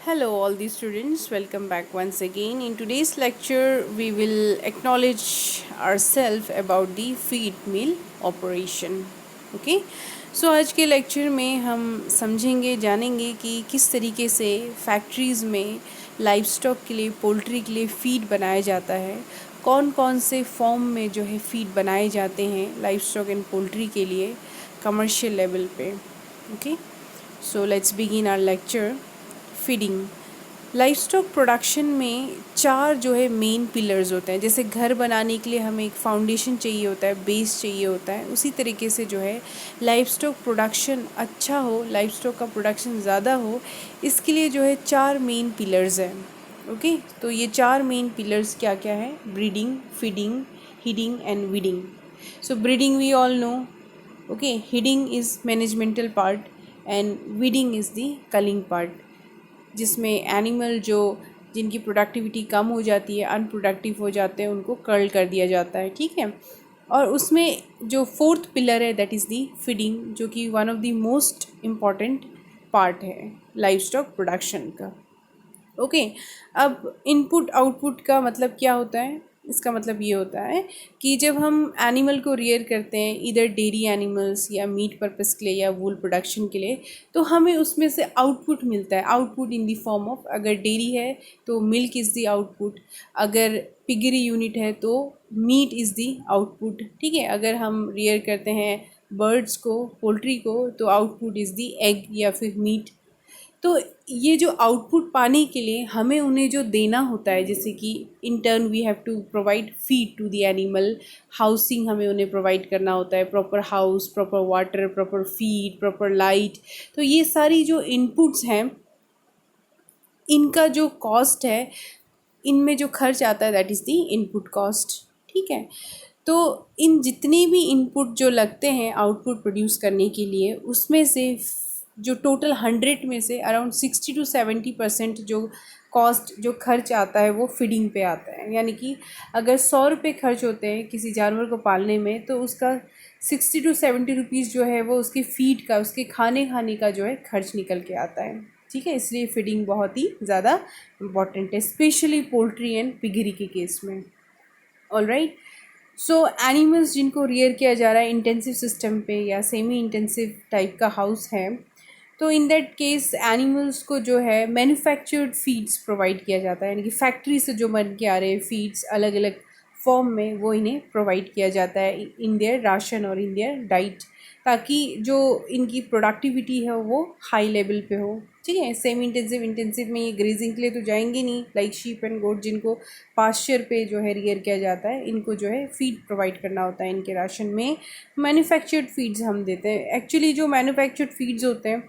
Hello, all the students. Welcome back once again. In today's lecture, we will acknowledge ourselves about the feed mill operation. Okay? सो आज के lecture में हम समझेंगे जानेंगे कि किस तरीके से फैक्ट्रीज़ में लाइव स्टॉक के लिए पोल्ट्री के लिए फीड बनाया जाता है, कौन कौन से फॉर्म में जो है फीड बनाए जाते हैं लाइव स्टॉक एंड पोल्ट्री के लिए कमर्शियल लेवल पे. Okay, so let's begin our lecture. Feeding livestock production में चार जो है मेन पिलर्स होते हैं. जैसे घर बनाने के लिए हमें एक फाउंडेशन चाहिए होता है, बेस चाहिए होता है, उसी तरीके से जो है लाइफ स्टॉक प्रोडक्शन अच्छा हो, लाइफ स्टॉक का प्रोडक्शन ज़्यादा हो, इसके लिए जो है चार मेन पिलर्स हैं. ओके, तो ये चार मेन पिलर्स क्या क्या है? Breeding, feeding, heeding and weeding. So breeding we all know. Okay, heeding is managemental part and weeding is the culling part, जिसमें एनिमल जो जिनकी प्रोडक्टिविटी कम हो जाती है, अनप्रोडक्टिव हो जाते हैं, उनको कर्ल कर दिया जाता है. ठीक है. और उसमें जो फोर्थ पिलर है दैट इज़ दी फीडिंग, जो कि one of the most important part है लाइव स्टॉक प्रोडक्शन का. ओके, अब इनपुट आउटपुट का मतलब क्या होता है? इसका मतलब ये होता है कि जब हम एनिमल को रियर करते हैं, इधर डेयरी एनिमल्स या मीट पर्पस के लिए या वूल प्रोडक्शन के लिए, तो हमें उसमें से आउटपुट मिलता है. Output in the form of, अगर डेयरी है तो मिल्क इज़ द आउटपुट, अगर पिगरी यूनिट है तो मीट इज़ द आउटपुट. ठीक है. अगर हम रियर करते हैं बर्ड्स को, पोल्ट्री को, तो आउटपुट इज़ द एग या फिर मीट. तो ये जो आउटपुट पाने के लिए हमें उन्हें जो देना होता है, जैसे कि in turn we have to provide feed to the animal, housing हमें उन्हें प्रोवाइड करना होता है, proper house, proper water, proper feed, proper light. तो ये सारी जो इनपुट्स हैं, इनका जो कॉस्ट है, इनमें जो खर्च आता है that is the input cost. ठीक है. तो इन जितने भी इनपुट जो लगते हैं आउटपुट प्रोड्यूस करने के लिए, उसमें से जो टोटल 100 में से अराउंड 60 to 70% जो कॉस्ट, जो खर्च आता है, वो फीडिंग पे आता है. यानी कि अगर 100 रुपये खर्च होते हैं किसी जानवर को पालने में, तो उसका 60 to 70 रुपीज़ जो है वो उसके फीड का, उसके खाने का जो है खर्च निकल के आता है. ठीक है. इसलिए फीडिंग बहुत ही ज़्यादा इम्पॉर्टेंट है, स्पेशली पोल्ट्री एंड पिगरी के केस में. All right. सो एनिमल्स जिनको रियर किया जा रहा है इंटेंसिव सिस्टम पे या सेमी इंटेंसिव टाइप का हाउस है, तो इन दैट केस एनिमल्स को जो है मैन्युफैक्चर्ड फीड्स प्रोवाइड किया जाता है. यानी कि फैक्ट्री से जो बन के आ रहे फीड्स अलग अलग फॉर्म में, वो इन्हें प्रोवाइड किया जाता है इन देयर राशन और इन देयर डाइट, ताकि जो इनकी प्रोडक्टिविटी है वो हाई लेवल पे हो. ठीक है. सेमी इंटेंसिव में ये ग्रेजिंग के लिए तो जाएंगे नहीं, लाइक शीप एंड गोट जिनको पास्चर पे जो है रियर किया जाता है, इनको जो है फीड प्रोवाइड करना होता है. इनके राशन में मैन्युफैक्चर्ड फीड्स हम देते हैं. एक्चुअली जो मैन्युफैक्चर्ड फीड्स होते हैं,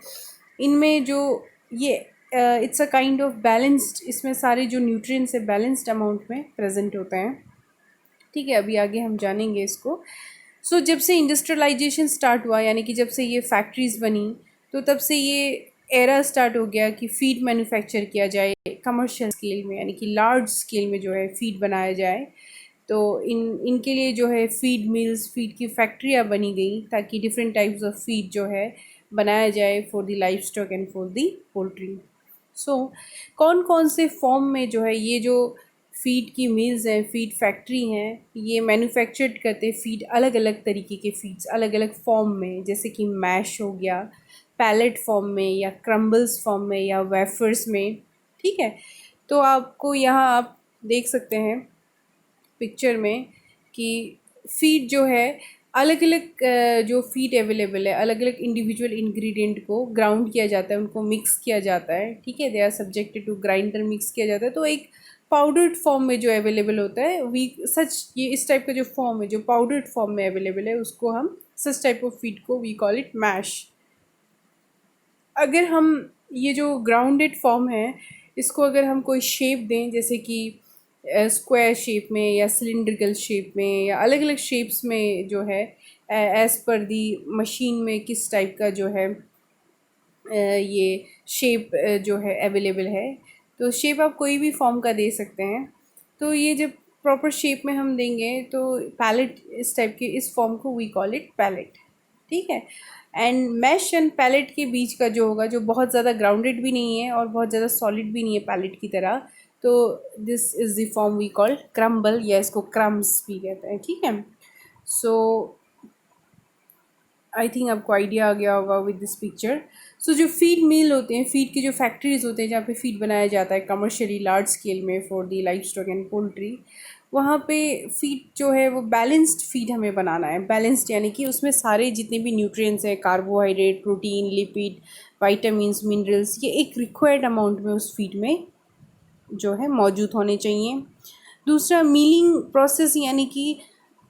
इनमें जो ये it's a kind of balanced, इसमें सारे जो न्यूट्रिएंट्स है बैलेंस्ड अमाउंट में प्रेजेंट होते हैं. ठीक है. अभी आगे हम जानेंगे इसको. सो जब से इंडस्ट्रियलाइजेशन स्टार्ट हुआ, यानी कि जब से ये फैक्ट्रीज़ बनी, तो तब से ये एरा स्टार्ट हो गया कि फ़ीड मैन्युफैक्चर किया जाए कमर्शियल स्केल में, यानी कि लार्ज स्केल में जो है फ़ीड बनाया जाए. तो इनके लिए जो है फ़ीड मिल्स, फ़ीड की फैक्ट्रियाँ बनी गई, ताकि डिफरेंट टाइप्स ऑफ फ़ीड जो है बनाया जाए for the livestock and for the poultry. So कौन कौन से फॉर्म में जो है ये जो फ़ीड की मिल्स हैं, फ़ीड फैक्ट्री हैं, ये मैन्युफैक्चर्ड करते फ़ीड, अलग अलग तरीके के फ़ीड्स अलग अलग फॉर्म में, जैसे कि मैश हो गया, पैलेट फॉर्म में, या क्रम्बल्स फॉर्म में, या वेफर्स में. ठीक है. तो आपको यहाँ आप देख सकते हैं पिक्चर में कि फ़ीड जो है अलग अलग, जो फ़ीड अवेलेबल है, अलग अलग इंडिविजुअल इंग्रेडिएंट को ग्राउंड किया जाता है, उनको मिक्स किया जाता है. ठीक है. They are subjected to grinder, mix किया जाता है, तो एक पाउडर्ड फॉर्म में जो अवेलेबल होता है, वी सच, ये इस टाइप का जो फॉर्म है जो पाउडर्ड फॉर्म में अवेलेबल है, उसको हम सच टाइप ऑफ फीड को वी कॉल इट मैश. अगर हम ये जो ग्राउंडेड फॉर्म है, इसको अगर हम कोई शेप दें, जैसे कि स्क्वायर शेप में या सिलिंड्रिकल शेप में या अलग अलग शेप्स में, जो है एज़ पर दी मशीन में किस टाइप का जो है ये शेप जो है अवेलेबल है, तो शेप आप कोई भी फॉर्म का दे सकते हैं. तो ये जब प्रॉपर शेप में हम देंगे, तो पैलेट, इस टाइप के इस फॉर्म को वी कॉल इट पैलेट. ठीक है. एंड मैश एंड पैलेट के बीच का जो होगा, जो बहुत ज़्यादा ग्राउंडेड भी नहीं है और बहुत ज़्यादा सॉलिड भी नहीं है पैलेट की तरह, तो this is the form we call crumble, या इसको क्रम्स भी कहते हैं, ठीक है। सो आई थिंक आपको आइडिया आ गया होगा विद दिस पिक्चर। सो जो फीड मिल होते हैं, फीड के जो फैक्ट्रीज होते हैं जहाँ पे फीड बनाया जाता है कमर्शियली लार्ज स्केल में for the life stock and poultry, वहाँ पे फीड जो है वो बैलेंस्ड फीड हमें बनाना है। बैलेंस्ड यानी कि उसमें सारे जितने भी न्यूट्रिएंट्स हैं, carbohydrate, protein, lipid, vitamins, minerals, ये एक रिक्वायर्ड अमाउंट में उस फीड में जो है मौजूद होने चाहिए। दूसरा मीलिंग प्रोसेस, यानी कि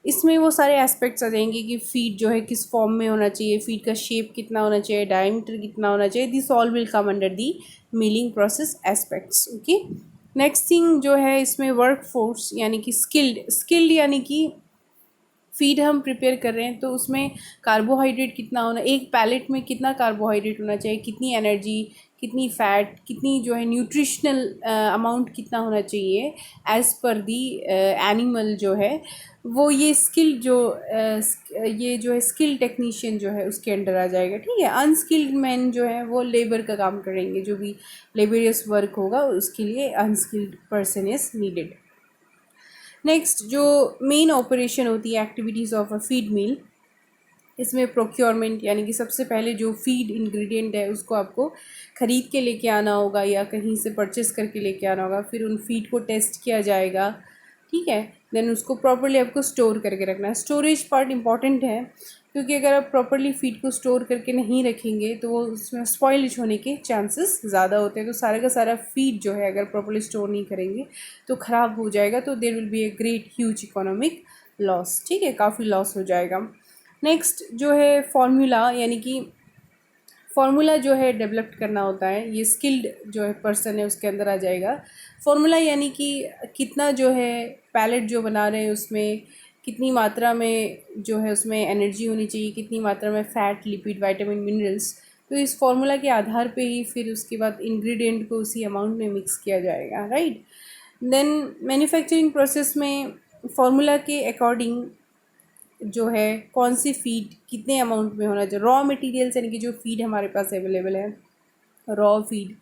इसमें वो सारे एस्पेक्ट्स आ जाएंगे कि फीड जो है किस फॉर्म में होना चाहिए, फीड का शेप कितना होना चाहिए, डायमीटर कितना होना चाहिए, this all will come under the milling process aspects. Okay, next thing जो है इसमें वर्क फोर्स, यानी कि स्किल्ड यानी कि फीड हम प्रिपेयर कर रहे हैं तो उसमें कार्बोहाइड्रेट कितना होना, एक पैलेट में कितना कार्बोहाइड्रेट होना चाहिए, कितनी एनर्जी, कितनी फ़ैट, कितनी जो है न्यूट्रिशनल अमाउंट कितना होना चाहिए एज़ पर दी एनिमल जो है वो, ये स्किल जो ये जो है स्किल टेक्नीशियन जो है उसके अंडर आ जाएगा, ठीक है। अनस्किल्ड मैन जो है वो लेबर का काम करेंगे, जो भी लेबरियस वर्क होगा उसके लिए unskilled person is needed. Next जो मेन ऑपरेशन होती है एक्टिविटीज़ ऑफ अ फीड मील, इसमें प्रोक्योरमेंट, यानी कि सबसे पहले जो फीड इंग्रेडिएंट है उसको आपको ख़रीद के लेके आना होगा या कहीं से परचेस करके लेके आना होगा, फिर उन फीड को टेस्ट किया जाएगा, ठीक है। देन उसको प्रॉपर्ली आपको स्टोर करके रखना है। स्टोरेज पार्ट इम्पॉर्टेंट है, क्योंकि अगर आप प्रॉपर्ली फीड को स्टोर करके नहीं रखेंगे तो वो उसमें स्पॉइलिश होने के चांसेस ज़्यादा होते हैं। तो सारा का सारा फीड जो है अगर प्रॉपर्ली स्टोर नहीं करेंगे तो ख़राब हो जाएगा, तो there will be a great huge economic loss, ठीक है, काफ़ी लॉस हो जाएगा। नेक्स्ट जो है फार्मूला, यानी कि फार्मूला जो है डेवलप करना होता है, ये स्किल्ड जो है पर्सन है उसके अंदर आ जाएगा। फार्मूला यानी कि कितना जो है पैलेट जो बना रहे हैं उसमें कितनी मात्रा में जो है उसमें एनर्जी होनी चाहिए, कितनी मात्रा में फ़ैट, लिपिड, विटामिन, मिनरल्स, तो इस फार्मूला के आधार पे ही फिर उसके बाद इंग्रेडिएंट को उसी अमाउंट में मिक्स किया जाएगा, राइट। देन मैन्युफैक्चरिंग प्रोसेस में फार्मूला के अकॉर्डिंग जो है कौन सी फीड कितने अमाउंट में होना चाहिए, रॉ मटेरियल्स यानी कि जो फीड हमारे पास अवेलेबल है रॉ फीड,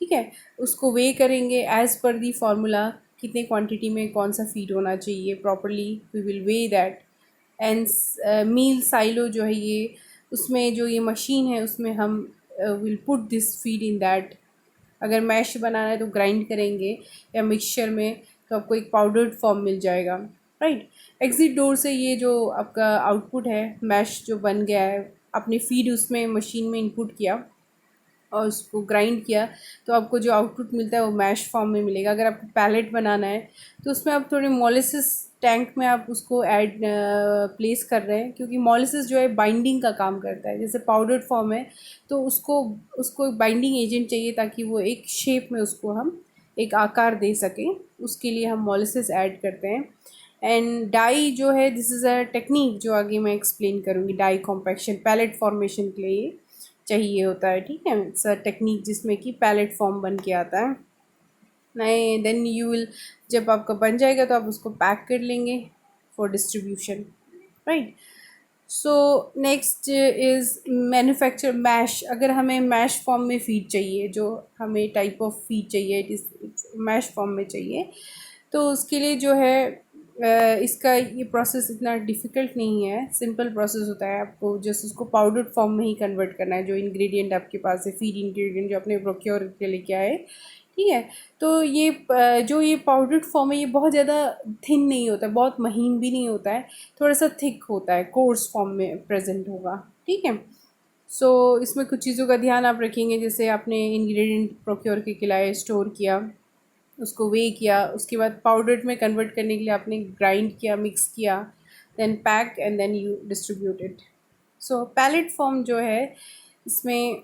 ठीक है, उसको वे करेंगे एज़ पर दी फार्मूला, कितने क्वांटिटी में कौन सा फीड होना चाहिए, properly we will weigh that. And meal silo जो है ये, उसमें जो ये मशीन है उसमें हम will put this feed in that. अगर मैश बनाना है तो ग्राइंड करेंगे या मिक्सचर में, तो आपको एक पाउडर्ड फॉर्म मिल जाएगा, राइट। एग्ज़िट डोर से ये जो आपका आउटपुट है मैश जो बन गया है, अपनी फीड उसमें मशीन में इनपुट किया और उसको ग्राइंड किया, तो आपको जो आउटपुट मिलता है वो मैश फॉर्म में मिलेगा। अगर आपको पैलेट बनाना है तो उसमें आप थोड़े मोलेसिस टैंक में आप उसको ऐड प्लेस कर रहे हैं, क्योंकि मोलेसिस जो है बाइंडिंग का काम करता है, जैसे पाउडर्ड फॉर्म है तो उसको उसको एक बाइंडिंग एजेंट चाहिए ताकि वो एक शेप में उसको हम एक आकार दे सकें, उसके लिए हम मोलेसिस ऐड करते हैं। एंड डाई जो है दिस इज़ अ टेक्निक जो आगे मैं एक्सप्लेन करूँगी, डाई कॉम्पैक्शन पैलेट फॉर्मेशन के लिए चाहिए होता है, ठीक है। इट्स अ टेक्निक जिसमें कि पैलेट फॉर्म बन के आता है। नहीं, देन यू विल, जब आपका बन जाएगा तो आप उसको पैक कर लेंगे for distribution, right. So next is manufacture mash. अगर हमें मैश फॉर्म में फीड चाहिए, जो हमें टाइप ऑफ फीड चाहिए इस मैश फॉर्म में चाहिए, तो उसके लिए जो है इसका ये प्रोसेस इतना डिफ़िकल्ट नहीं है, सिंपल प्रोसेस होता है। आपको जस्ट उसको पाउडर्ड फॉर्म में ही कन्वर्ट करना है, जो इंग्रेडिएंट आपके पास है, फीड इंग्रेडिएंट जो आपने प्रोक्योर के लेके आए, ठीक है। तो ये जो ये पाउडर्ड फॉर्म है ये बहुत ज़्यादा थिन नहीं होता, बहुत महीन भी नहीं होता है, थोड़ा सा थिक होता है, कोर्स फॉर्म में प्रेजेंट होगा, ठीक है। सो इसमें कुछ चीज़ों का ध्यान आप रखेंगे, जैसे आपने इंग्रेडिएंट प्रोक्योर के लाए, स्टोर किया, उसको वे किया, उसके बाद पाउडर में कन्वर्ट करने के लिए आपने ग्राइंड किया, मिक्स किया, then pack and then you distributed. So pellet form जो है इसमें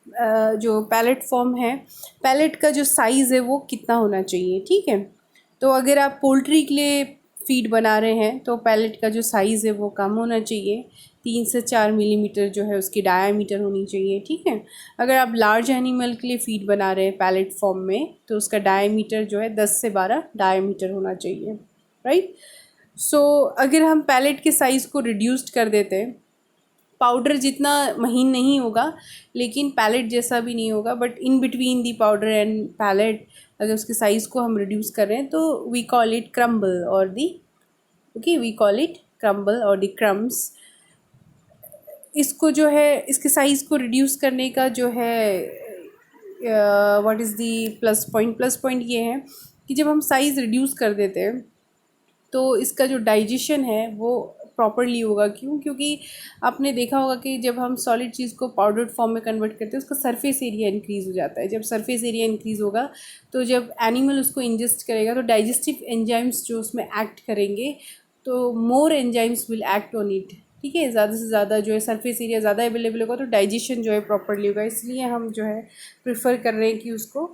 जो पैलेट फॉर्म है, पैलेट का जो साइज़ है वो कितना होना चाहिए, ठीक है। तो अगर आप पोल्ट्री के लिए फीड बना रहे हैं तो पैलेट का जो साइज़ है वो कम होना चाहिए, 3 से 4 मिलीमीटर जो है उसकी डायामीटर होनी चाहिए, ठीक है। अगर आप लार्ज एनिमल के लिए फीड बना रहे हैं पैलेट फॉर्म में तो उसका डायामीटर जो है 10 से 12 डायामीटर होना चाहिए, राइट। सो अगर हम पैलेट के साइज़ को रिड्यूस्ड कर देते हैं पाउडर जितना महीन नहीं होगा लेकिन पैलेट जैसा भी नहीं होगा, but in between the powder and pellet अगर उसके साइज़ को हम रिड्यूस कर रहे हैं तो we call it crumble or the okay we call it crumble or the crumbs. इसको जो है इसके साइज़ को रिड्यूस करने का जो है what is the plus point ये है कि जब हम साइज़ रिड्यूस कर देते हैं तो इसका जो डाइजेशन है वो प्रॉपरली होगा। क्यों? क्योंकि आपने देखा होगा कि जब हम सॉलिड चीज़ को पाउडर्ड फॉर्म में कन्वर्ट करते हैं उसका सरफेस एरिया इंक्रीज़ हो जाता है। जब सरफेस एरिया इंक्रीज़ होगा तो जब एनिमल उसको इंजेस्ट करेगा तो डाइजेस्टिव एंजाइम्स जो उसमें एक्ट करेंगे तो more enzymes will act on it. ठीक है, ज़्यादा से ज़्यादा जो है सरफेस एरिया ज़्यादा अवेलेबल होगा तो डाइजेशन जो है प्रॉपरली होगा। इसलिए हम जो है प्रेफर कर रहे हैं कि उसको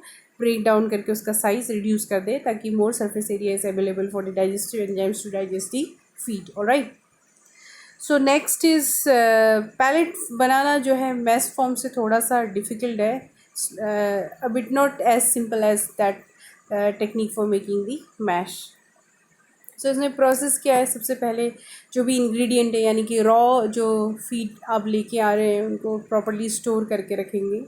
ब्रेक डाउन करके उसका साइज़ रिड्यूस कर दे ताकि more surface area is available for the digestive enzymes to digest the feed. Alright, so next is pellet बनाना जो है मैश फॉर्म से थोड़ा सा डिफ़िकल्ट है, a bit not as simple as that technique for making the mash. So इसमें process क्या है, सबसे पहले जो भी इंग्रेडिएंट है यानी कि रॉ जो फीड आप लेके आ रहे हैं उनको प्रॉपर्ली स्टोर करके रखेंगे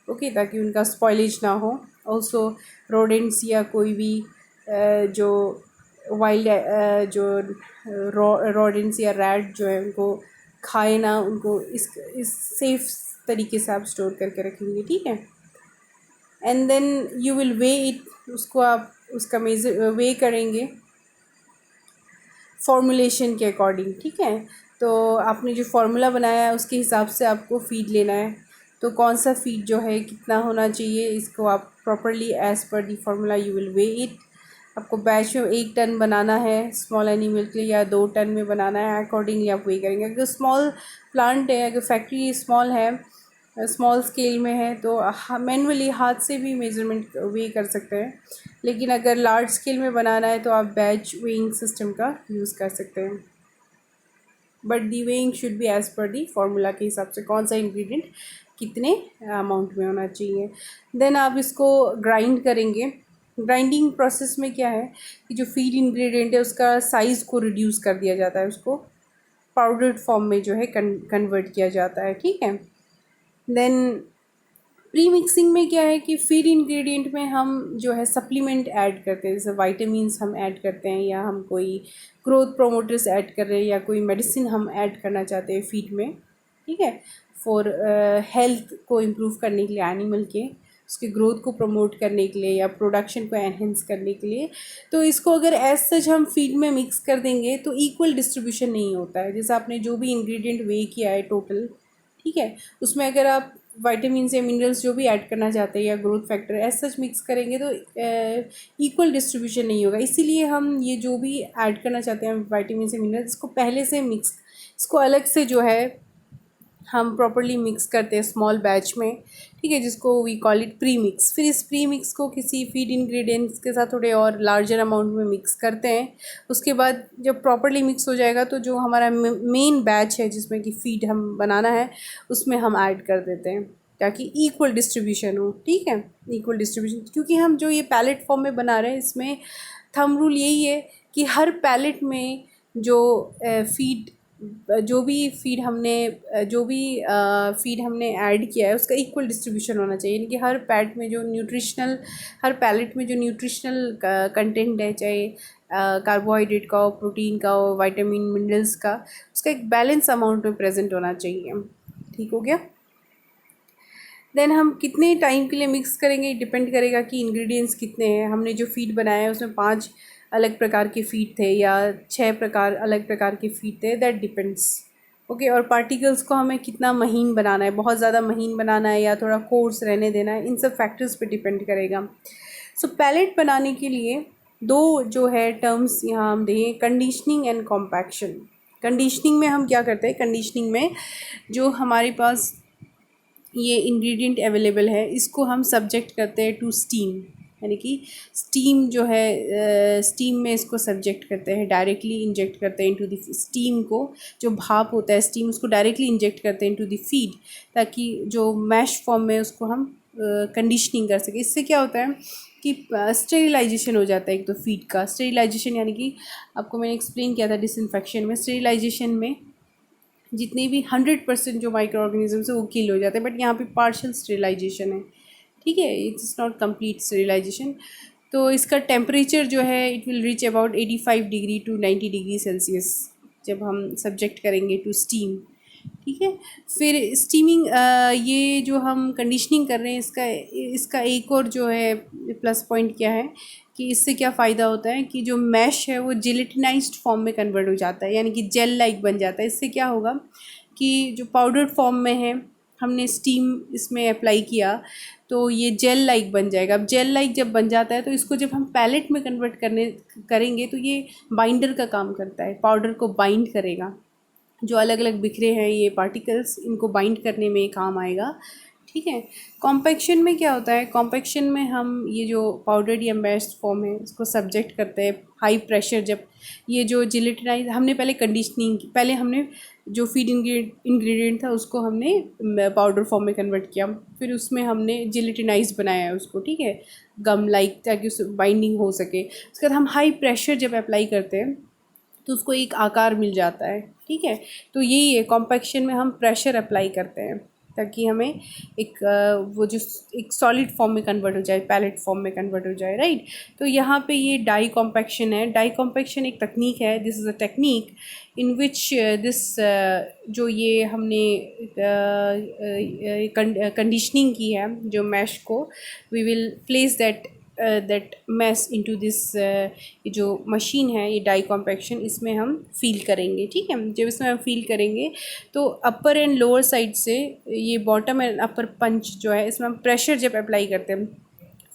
ओके ताकि उनका स्पॉइलेज ना हो। ऑल्सो रोडेंट्स या कोई भी जो वाइल्ड जो रोडेंट्स या रैट जो है उनको खाए ना, उनको इस सेफ तरीके से आप स्टोर करके रखेंगे। ठीक है, and then you will weigh it, उसको आप उसका मेजर वे करेंगे फॉर्मूलेशन के अकॉर्डिंग। ठीक है, तो आपने जो फार्मूला बनाया है उसके हिसाब से आपको फ़ीड लेना है। तो कौन सा फ़ीड जो है कितना होना चाहिए इसको आप properly as per the formula you will weigh it. आपको बैच में 1 टन बनाना है स्मॉल एनिमल के लिए या 2 टन में बनाना है, अकॉर्डिंगली आप वे करेंगे। अगर स्मॉल प्लांट है, अगर फैक्ट्री स्मॉल है, स्मॉल स्केल में है तो मैनुअली हाथ से भी मेजरमेंट वे कर सकते हैं, लेकिन अगर लार्ज स्केल में बनाना है तो आप बैच वेइंग सिस्टम का यूज़ कर सकते हैं। But the weighing should be as per the formula के हिसाब से कौन सा इंग्रेडिएंट कितने अमाउंट में होना चाहिए। देन आप इसको ग्राइंड करेंगे। ग्राइंडिंग प्रोसेस में क्या है कि जो फीड इंग्रेडिएंट है उसका साइज़ को रिड्यूस कर दिया जाता है, उसको पाउडर्ड फॉर्म में जो है कन्वर्ट किया जाता है। ठीक है, देन प्री मिक्सिंग में क्या है कि फीड इंग्रेडिएंट में हम जो है सप्लीमेंट ऐड करते हैं, जैसे वाइटामिन्स हम ऐड करते हैं या हम कोई ग्रोथ प्रोमोटर्स ऐड कर रहे हैं या कोई मेडिसिन हम ऐड करना चाहते हैं फीड में। ठीक है, फॉर हेल्थ को इम्प्रूव करने के लिए एनिमल के, उसके ग्रोथ को प्रमोट करने के लिए या प्रोडक्शन को एनहेंस करने के लिए। तो इसको अगर एज सच हम फीड में मिक्स कर देंगे तो इक्वल डिस्ट्रीब्यूशन नहीं होता है। जैसे आपने जो भी इंग्रेडिएंट वे किया है टोटल, ठीक है, उसमें अगर आप वाइटामिन या मिनरल्स जो भी ऐड करना चाहते हैं या growth factor as such mix करेंगे तो इक्वल डिस्ट्रीब्यूशन नहीं होगा। इसीलिए हम ये जो भी ऐड करना चाहते हैं वाइटामिन या मिनरल्स इसको पहले से मिक्स, इसको अलग से जो है हम प्रॉपरली मिक्स करते हैं स्मॉल बैच में। ठीक है, जिसको we call it premix. फिर इस प्री मिक्स को किसी फीड इंग्रेडिएंट्स के साथ थोड़े और लार्जर अमाउंट में मिक्स करते हैं। उसके बाद जब प्रॉपरली मिक्स हो जाएगा तो जो हमारा मेन बैच है जिसमें कि फीड हम बनाना है उसमें हम ऐड कर देते हैं ताकि इक्वल डिस्ट्रीब्यूशन हो। ठीक है, इक्वल डिस्ट्रीब्यूशन, क्योंकि हम जो ये पैलेट फॉर्म में बना रहे हैं इसमें थंब रूल यही है कि हर पैलेट में जो फीड जो भी फीड हमने ऐड किया है उसका इक्वल डिस्ट्रीब्यूशन होना चाहिए। यानी कि हर पैलेट में जो न्यूट्रिशनल कंटेंट है, चाहे कार्बोहाइड्रेट का हो, प्रोटीन का हो, विटामिन मिनरल्स का, उसका एक बैलेंस अमाउंट में प्रेजेंट होना चाहिए। ठीक हो गया। देन हम कितने टाइम के लिए मिक्स करेंगे डिपेंड करेगा कि इंग्रेडिएंट्स कितने हैं। हमने जो फीड बनाया है उसमें 5 अलग प्रकार के फीड थे या 6 प्रकार अलग प्रकार के फीड थे, दैट डिपेंड्स। ओके, और पार्टिकल्स को हमें कितना महीन बनाना है, बहुत ज़्यादा महीन बनाना है या थोड़ा कोर्स रहने देना है, इन सब फैक्टर्स पे डिपेंड करेगा। सो पैलेट बनाने के लिए 2 जो है टर्म्स यहाँ हम दें, कंडीशनिंग एंड कॉम्पैक्शन। कंडीशनिंग में हम क्या करते हैं, कंडीशनिंग में जो हमारे पास ये इंग्रेडिएंट अवेलेबल है इसको हम सब्जेक्ट करते हैं टू स्टीम, यानी कि स्टीम जो है स्टीम में इसको सब्जेक्ट करते हैं, डायरेक्टली इंजेक्ट करते हैं इनटू द स्टीम को, जो भाप होता है स्टीम उसको डायरेक्टली इंजेक्ट करते हैं इनटू द फीड ताकि जो मैश फॉर्म में उसको हम कंडीशनिंग कर सकें। इससे क्या होता है कि स्टेरिलाइजेशन हो जाता है। एक तो फीड का स्टेरिलाइजेशन यानी कि आपको मैंने एक्सप्लेन किया था डिसइंफेक्शन में, स्टेरिलाइजेशन में जितने भी 100% जो माइक्रो ऑर्गेनिजम्स है वो किल हो जाते हैं, बट यहाँ पे पार्शियल स्टेरिलाइजेशन है, ठीक है, इट्स नॉट कंप्लीट स्टेरिलाइजेशन। तो इसका टेम्परेचर जो है it will reach about 85 degree to 90 degree Celsius जब हम सब्जेक्ट करेंगे टू स्टीम, ठीक है। फिर स्टीमिंग, ये जो हम कंडीशनिंग कर रहे हैं इसका इसका एक और जो है प्लस पॉइंट क्या है कि इससे क्या फ़ायदा होता है कि जो मैश है वो जिलेटिनाइज्ड फॉर्म में कन्वर्ट हो जाता है, यानी कि जेल लाइक बन जाता है। इससे क्या होगा कि जो पाउडर्ड फॉर्म में है, हमने स्टीम इसमें अप्लाई किया तो ये जेल लाइक बन जाएगा। अब जेल लाइक जब बन जाता है तो इसको जब हम पैलेट में कन्वर्ट करने करेंगे तो ये बाइंडर का काम करता है, पाउडर को बाइंड करेगा। जो अलग अलग बिखरे हैं ये पार्टिकल्स, इनको बाइंड करने में काम आएगा, ठीक है। कॉम्पैक्शन में क्या होता है, कॉम्पैक्शन में हम ये जो पाउडर्ड या मैश्ड फॉर्म है इसको सब्जेक्ट करते हैं हाई प्रेशर। जब ये जो जिलेटिनाइज, हमने पहले कंडीशनिंग की, पहले हमने जो फीड इंग्रेडिएंट था उसको हमने पाउडर फॉर्म में कन्वर्ट किया, फिर उसमें हमने जिलेटिनाइज बनाया है उसको, ठीक है, गम लाइक, ताकि उस बाइंडिंग हो सके। उसके बाद हम हाई प्रेशर जब अप्लाई करते हैं तो उसको एक आकार मिल जाता है, ठीक है। तो यही है, कॉम्पैक्शन में हम प्रेशर अप्लाई करते हैं ताकि हमें एक वो जो एक सॉलिड फॉर्म में कन्वर्ट हो जाए, पैलेट फॉर्म में कन्वर्ट हो जाए, राइट। तो यहाँ पे ये डाई कॉम्पैक्शन है। डाई कॉम्पैक्शन एक तकनीक है, this is a technique in which this जो ये हमने कंडीशनिंग की है जो मैश को, we will place that mash into this, ये जो मशीन है ये डाई कॉम्पैक्शन, इसमें हम फील करेंगे, ठीक है। जब इसमें हम फील करेंगे तो अपर एंड लोअर साइड से ये बॉटम एंड अपर पंच जो है इसमें हम प्रेशर जब अप्लाई करते हैं,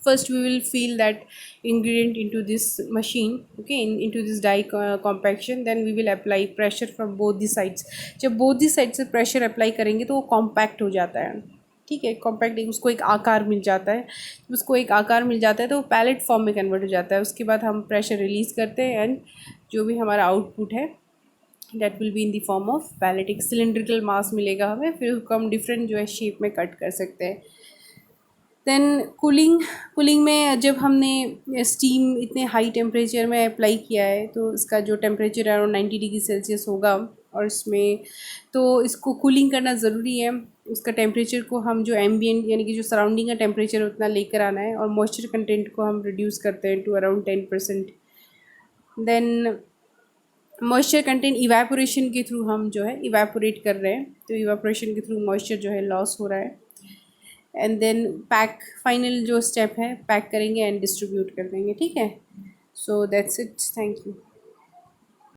first we will feel that ingredient into this machine, okay, into this die compaction, then we will apply pressure from both the sides। जब both the sides से pressure apply करेंगे तो वो compact हो जाता है, ठीक है, कॉम्पैक्ट, उसको एक आकार मिल जाता है। जब उसको एक आकार मिल जाता है तो वो पैलेट फॉर्म में कन्वर्ट हो जाता है। उसके बाद हम प्रेशर रिलीज़ करते हैं एंड जो भी हमारा आउटपुट है that will be in the form of pellet. एक सिलेंड्रिकल मास मिलेगा हमें, फिर उसको हम डिफरेंट जो है शेप में कट कर सकते हैं। देन कूलिंग में जब हमने स्टीम इतने हाई टेम्परेचर में अप्लाई किया है तो इसका जो टेम्परेचर अराउंड 90 डिग्री सेल्सियस होगा, और इसमें तो इसको कूलिंग करना ज़रूरी है। उसका टेम्परेचर को हम जो एम्बियंट यानी कि जो सराउंडिंग का टेम्परेचर उतना लेकर आना है, और मॉइस्चर कंटेंट को हम रिड्यूस करते हैं to around 10%। Then moisture content evaporation के थ्रू हम जो है इवेपोरेट कर रहे हैं, तो इवेपोरेशन के थ्रू मॉइस्चर जो है लॉस हो रहा है। एंड देन पैक, फाइनल जो स्टेप है पैक करेंगे एंड डिस्ट्रीब्यूट कर देंगे, ठीक है। So that's it, thank you.